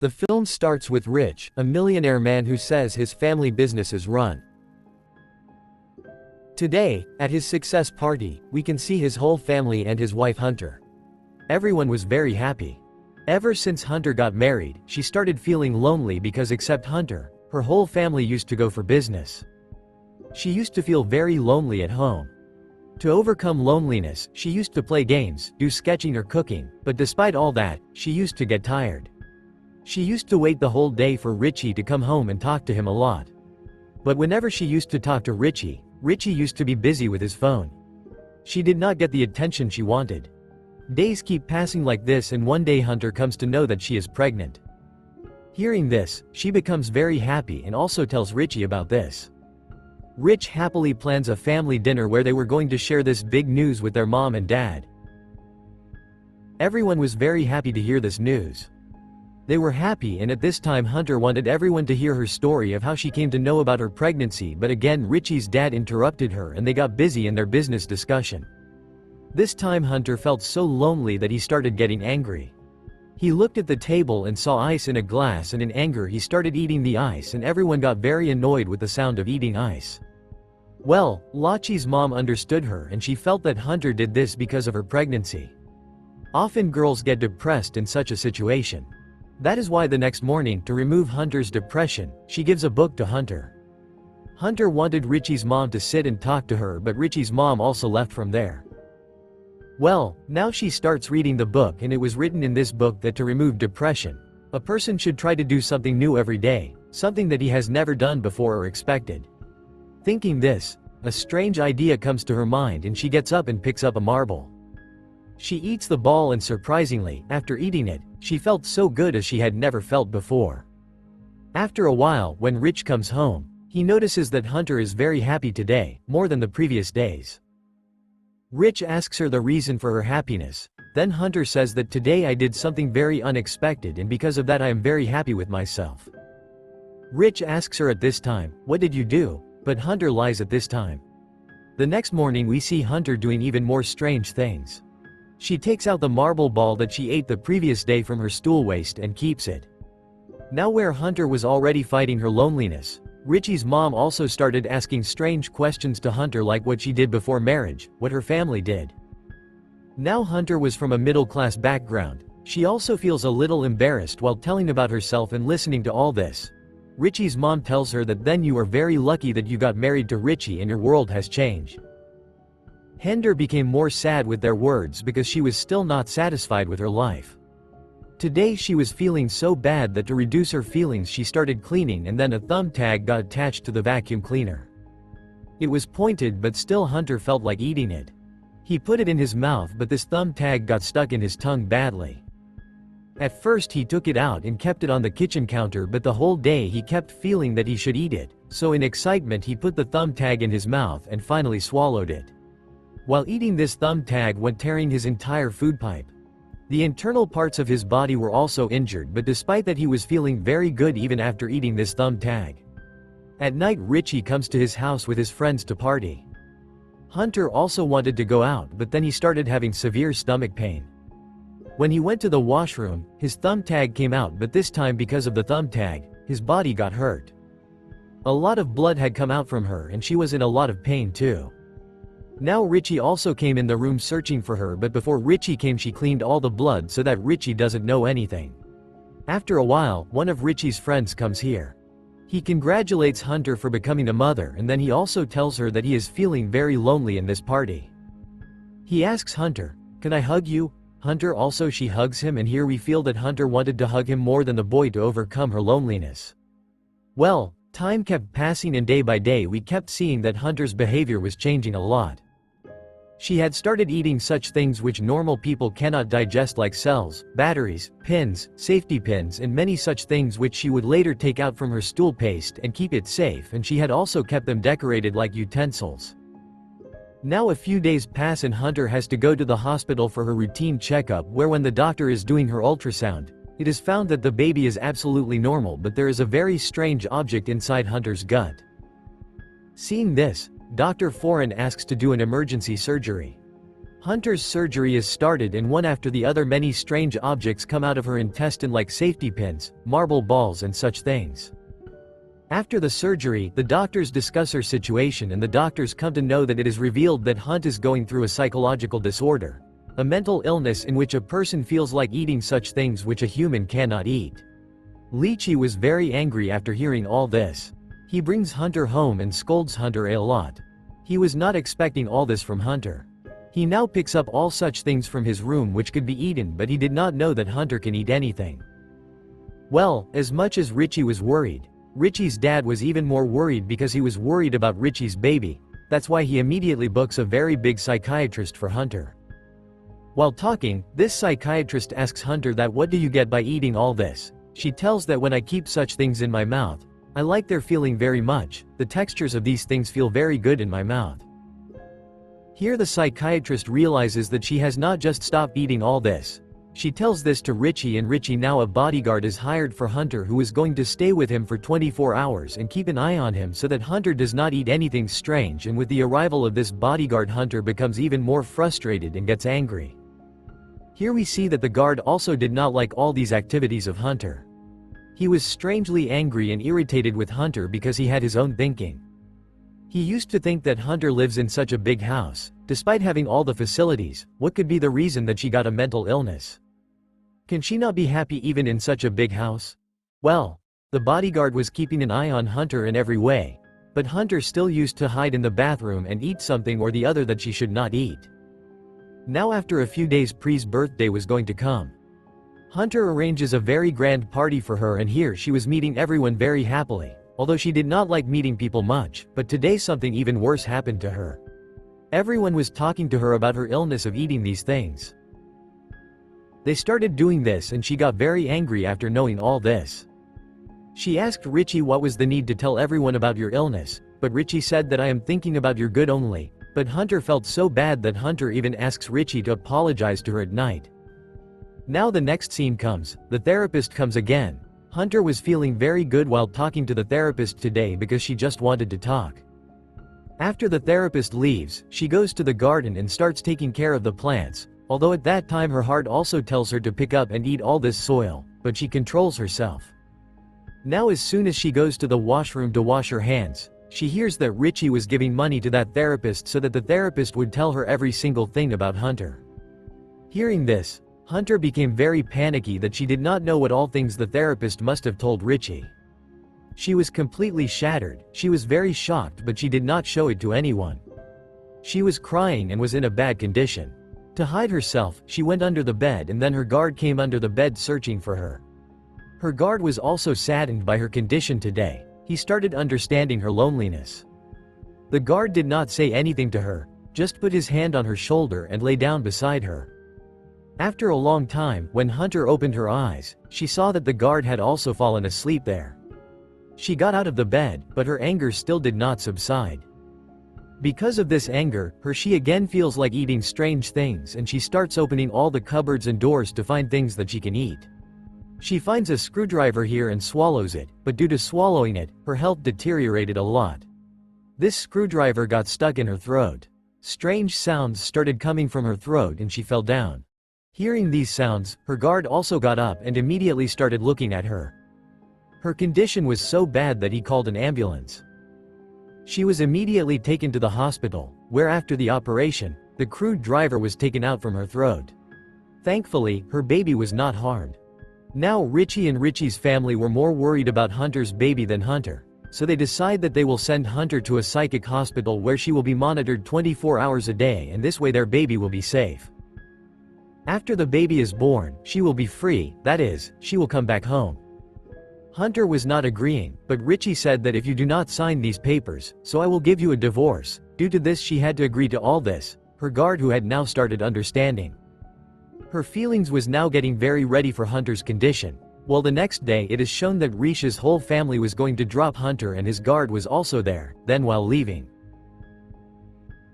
The film starts with Rich, a millionaire man who says his family business is run. Today, at his success party, we can see his whole family and his wife Hunter. Everyone was very happy. Ever since Hunter got married, she started feeling lonely because except Hunter, her whole family used to go for business. She used to feel very lonely at home. To overcome loneliness, she used to play games, do sketching or cooking, but despite all that, she used to get tired. She used to wait the whole day for Richie to come home and talk to him a lot. But whenever she used to talk to Richie, Richie used to be busy with his phone. She did not get the attention she wanted. Days keep passing like this, and one day Hunter comes to know that she is pregnant. Hearing this, she becomes very happy and also tells Richie about this. Rich happily plans a family dinner where they were going to share this big news with their mom and dad. Everyone was very happy to hear this news. They were happy, and at this time Hunter wanted everyone to hear her story of how she came to know about her pregnancy, but again Richie's dad interrupted her and they got busy in their business discussion. This time Hunter felt so lonely that he started getting angry. He looked at the table and saw ice in a glass, and in anger he started eating the ice, and everyone got very annoyed with the sound of eating ice. Well, Lachi's mom understood her and she felt that Hunter did this because of her pregnancy. Often girls get depressed in such a situation. That is why the next morning, to remove Hunter's depression, she gives a book to Hunter. Hunter wanted Richie's mom to sit and talk to her, but Richie's mom also left from there. Well, now she starts reading the book, and it was written in this book that to remove depression, a person should try to do something new every day, something that he has never done before or expected. Thinking this, a strange idea comes to her mind and she gets up and picks up a marble. She eats the ball, and surprisingly, after eating it, she felt so good as she had never felt before. After a while, when Rich comes home, he notices that Hunter is very happy today, more than the previous days. Rich asks her the reason for her happiness. Then Hunter says that today I did something very unexpected, and because of that I am very happy with myself. Rich asks her at this time, "What did you do?" But Hunter lies at this time. The next morning we see Hunter doing even more strange things. She takes out the marble ball that she ate the previous day from her stool waist and keeps it. Now where Hunter was already fighting her loneliness, Richie's mom also started asking strange questions to Hunter, like what she did before marriage, what her family did. Now Hunter was from a middle-class background. She also feels a little embarrassed while telling about herself and listening to all this. Richie's mom tells her that then you are very lucky that you got married to Richie and your world has changed. Hender became more sad with their words because she was still not satisfied with her life. Today she was feeling so bad that to reduce her feelings she started cleaning, and then a thumbtack got attached to the vacuum cleaner. It was pointed, but still Hunter felt like eating it. He put it in his mouth, but this thumbtack got stuck in his tongue badly. At first he took it out and kept it on the kitchen counter, but the whole day he kept feeling that he should eat it, so in excitement he put the thumbtack in his mouth and finally swallowed it. While eating, this thumbtack went tearing his entire food pipe. The internal parts of his body were also injured, but despite that he was feeling very good even after eating this thumbtack. At night Richie comes to his house with his friends to party. Hunter also wanted to go out, but then he started having severe stomach pain. When he went to the washroom, his thumbtack came out, but this time because of the thumbtack, his body got hurt. A lot of blood had come out from her and she was in a lot of pain too. Now Richie also came in the room searching for her, but before Richie came she cleaned all the blood so that Richie doesn't know anything. After a while, one of Richie's friends comes here. He congratulates Hunter for becoming a mother, and then he also tells her that he is feeling very lonely in this party. He asks Hunter, "Can I hug you?" Hunter also she hugs him, and here we feel that Hunter wanted to hug him more than the boy to overcome her loneliness. Well, time kept passing, and day by day we kept seeing that Hunter's behavior was changing a lot. She had started eating such things which normal people cannot digest, like cells, batteries, pins, safety pins, and many such things which she would later take out from her stool paste and keep it safe, and she had also kept them decorated like utensils. Now a few days pass and Hunter has to go to the hospital for her routine checkup, where when the doctor is doing her ultrasound, it is found that the baby is absolutely normal, but there is a very strange object inside Hunter's gut. Seeing this, Dr. Foreign asks to do an emergency surgery. Hunter's surgery is started and one after the other many strange objects come out of her intestine like safety pins, marble balls and such things. After the surgery, the doctors discuss her situation and the doctors come to know that it is revealed that Hunt is going through a psychological disorder. A mental illness in which a person feels like eating such things which a human cannot eat. Lychee was very angry after hearing all this. He brings Hunter home and scolds Hunter a lot. He was not expecting all this from Hunter. He now picks up all such things from his room which could be eaten, but he did not know that Hunter can eat anything. Well, as much as Richie was worried, Richie's dad was even more worried because he was worried about Richie's baby. That's why he immediately books a very big psychiatrist for Hunter. While talking, this psychiatrist asks Hunter that what do you get by eating all this? She tells that when I keep such things in my mouth, I like their feeling very much, the textures of these things feel very good in my mouth. Here the psychiatrist realizes that she has not just stopped eating all this. She tells this to Richie and Richie now a bodyguard is hired for Hunter who is going to stay with him for 24 hours and keep an eye on him so that Hunter does not eat anything strange, and with the arrival of this bodyguard Hunter becomes even more frustrated and gets angry. Here we see that the guard also did not like all these activities of Hunter. He was strangely angry and irritated with Hunter because he had his own thinking. He used to think that Hunter lives in such a big house. Despite having all the facilities, what could be the reason that she got a mental illness? Can she not be happy even in such a big house? Well, the bodyguard was keeping an eye on Hunter in every way, but Hunter still used to hide in the bathroom and eat something or the other that she should not eat. Now after a few days Pree's birthday was going to come. Hunter arranges a very grand party for her and here she was meeting everyone very happily. Although she did not like meeting people much, but today something even worse happened to her. Everyone was talking to her about her illness of eating these things. They started doing this and she got very angry after knowing all this. She asked Richie what was the need to tell everyone about your illness, but Richie said that I am thinking about your good only, but Hunter felt so bad that Hunter even asks Richie to apologize to her at night. Now the next scene comes, the therapist comes again. Hunter was feeling very good while talking to the therapist today because she just wanted to talk. After the therapist leaves, she goes to the garden and starts taking care of the plants, although at that time her heart also tells her to pick up and eat all this soil, but she controls herself. Now as soon as she goes to the washroom to wash her hands, she hears that Richie was giving money to that therapist so that the therapist would tell her every single thing about Hunter. Hearing this, Hunter became very panicky that she did not know what all things the therapist must have told Richie. She was completely shattered, she was very shocked but she did not show it to anyone. She was crying and was in a bad condition. To hide herself, she went under the bed and then her guard came under the bed searching for her. Her guard was also saddened by her condition today. He started understanding her loneliness. The guard did not say anything to her, just put his hand on her shoulder and lay down beside her. After a long time, when Hunter opened her eyes, she saw that the guard had also fallen asleep there. She got out of the bed, but her anger still did not subside. Because of this anger, she again feels like eating strange things and she starts opening all the cupboards and doors to find things that she can eat. She finds a screwdriver here and swallows it, but due to swallowing it, her health deteriorated a lot. This screwdriver got stuck in her throat. Strange sounds started coming from her throat and she fell down. Hearing these sounds, her guard also got up and immediately started looking at her. Her condition was so bad that he called an ambulance. She was immediately taken to the hospital, where after the operation, the crude driver was taken out from her throat. Thankfully, her baby was not harmed. Now Richie and Richie's family were more worried about Hunter's baby than Hunter, so they decide that they will send Hunter to a psychic hospital where she will be monitored 24 hours a day and this way their baby will be safe. After the baby is born, she will be free, that is, she will come back home. Hunter was not agreeing, but Richie said that if you do not sign these papers, so I will give you a divorce. Due to this she had to agree to all this, her guard who had now started understanding. Her feelings was now getting very ready for Hunter's condition. Well, the next day it is shown that Risha's whole family was going to drop Hunter and his guard was also there, then while leaving.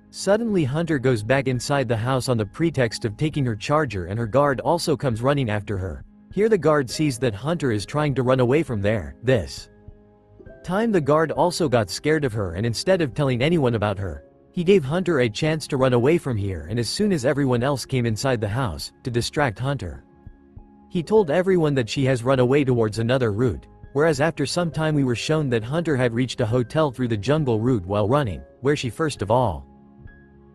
Suddenly Hunter goes back inside the house on the pretext of taking her charger and her guard also comes running after her. Here the guard sees that Hunter is trying to run away from there. This time the guard also got scared of her and instead of telling anyone about her, He gave Hunter a chance to run away from here, and as soon as everyone else came inside the house, to distract Hunter. He told everyone that she has run away towards another route, whereas after some time we were shown that Hunter had reached a hotel through the jungle route while running, where she first of all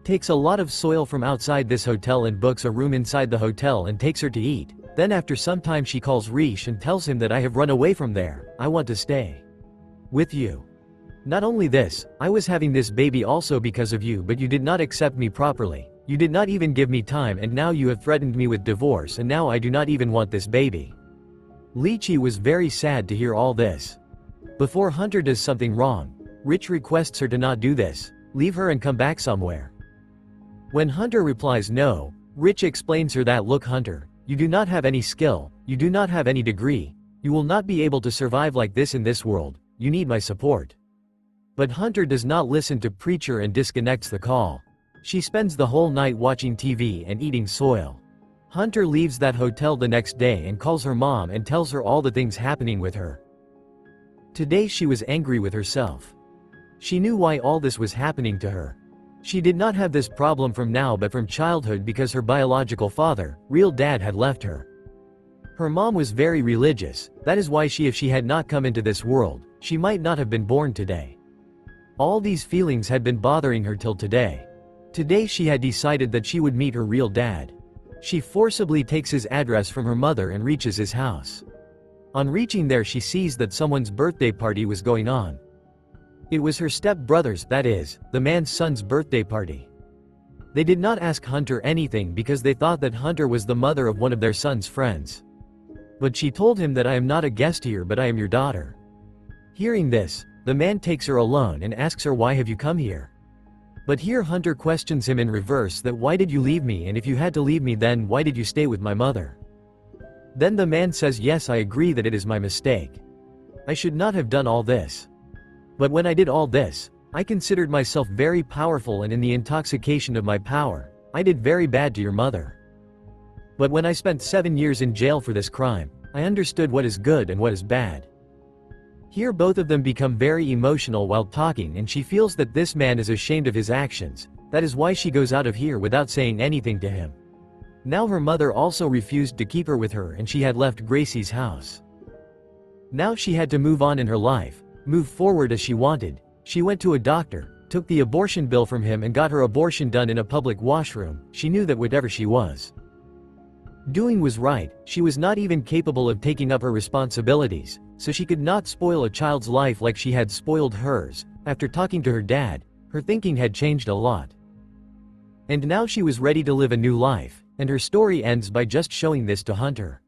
takes a lot of soil from outside this hotel and books a room inside the hotel and takes her to eat. Then after some time she calls Rish and tells him that I have run away from there, I want to stay with you. Not only this, I was having this baby also because of you, but you did not accept me properly. You did not even give me time, and now you have threatened me with divorce, and now I do not even want this baby. Lychee was very sad to hear all this. Before Hunter does something wrong, Rich requests her to not do this, leave her and come back somewhere. When Hunter replies no, Rich explains her that look Hunter, you do not have any skill, you do not have any degree, you will not be able to survive like this in this world, you need my support. But Hunter does not listen to Preacher and disconnects the call. She spends the whole night watching TV and eating soil. Hunter leaves that hotel the next day and calls her mom and tells her all the things happening with her. Today she was angry with herself. She knew why all this was happening to her. She did not have this problem from now but from childhood because her biological father, real dad, had left her. Her mom was very religious, that is why if she had not come into this world, she might not have been born today. All these feelings had been bothering her till today. Today she had decided that she would meet her real dad. She forcibly takes his address from her mother and reaches his house. On reaching there she sees that someone's birthday party was going on. It was her step-brother's, that is, the man's son's birthday party. They did not ask Hunter anything because they thought that Hunter was the mother of one of their son's friends. But she told him that I am not a guest here but I am your daughter. Hearing this, the man takes her alone and asks her why have you come here? But here Hunter questions him in reverse that why did you leave me, and if you had to leave me then why did you stay with my mother? Then the man says yes, I agree that it is my mistake. I should not have done all this. But when I did all this, I considered myself very powerful, and in the intoxication of my power, I did very bad to your mother. But when I spent 7 years in jail for this crime, I understood what is good and what is bad. Here both of them become very emotional while talking, and she feels that this man is ashamed of his actions. That is why she goes out of here without saying anything to him. Now her mother also refused to keep her with her and she had left Gracie's house. Now she had to move on in her life, move forward as she wanted. She went to a doctor, took the abortion bill from him and got her abortion done in a public washroom. She knew that whatever she was doing was right. She was not even capable of taking up her responsibilities, so she could not spoil a child's life like she had spoiled hers. After talking to her dad, her thinking had changed a lot. And now she was ready to live a new life, and her story ends by just showing this to Hunter.